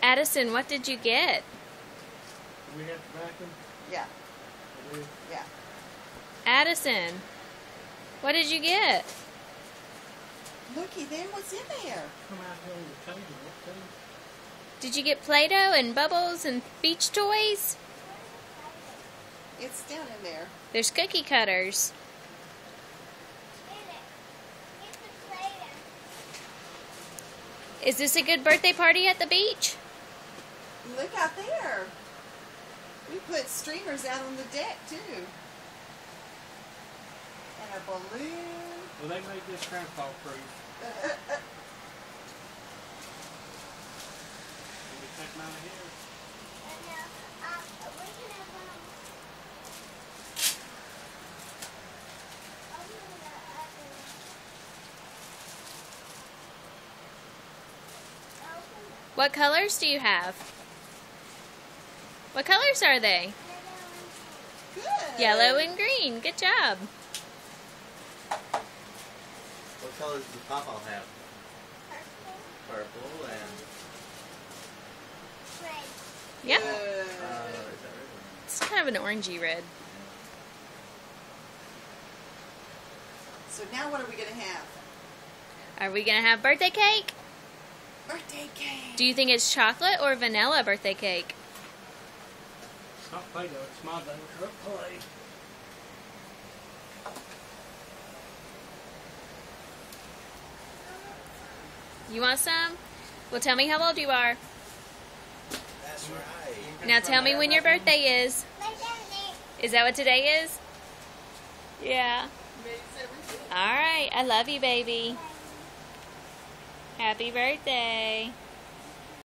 Addison, what did you get? Do we have to vacuum? Yeah. I do. Yeah. Addison, what did you get? Looky there, what's in there? Come out here on the table. What table? Did you get Play-Doh and bubbles and beach toys? It's down in there. There's cookie cutters. Is this a good birthday party at the beach? Look out there. We put streamers out on the deck too. And a balloon. Well, they made this grandpa proof. Let me take them out of here. What colors do you have? What colors are they? Good. Yellow and green. Good job. What colors does the pawpaw have? Purple and... Yep. Good. is that red? It's kind of an orangey red. So now what are we going to have? Are we going to have birthday cake? Birthday cake. Do you think it's chocolate or vanilla birthday cake? It's not Play-Doh, it's my little truck play. You want some? Well, tell me how old you are. That's right. Now tell me when your birthday is. Is that what today is? Yeah. May 17th. All right. I love you, baby. Happy birthday.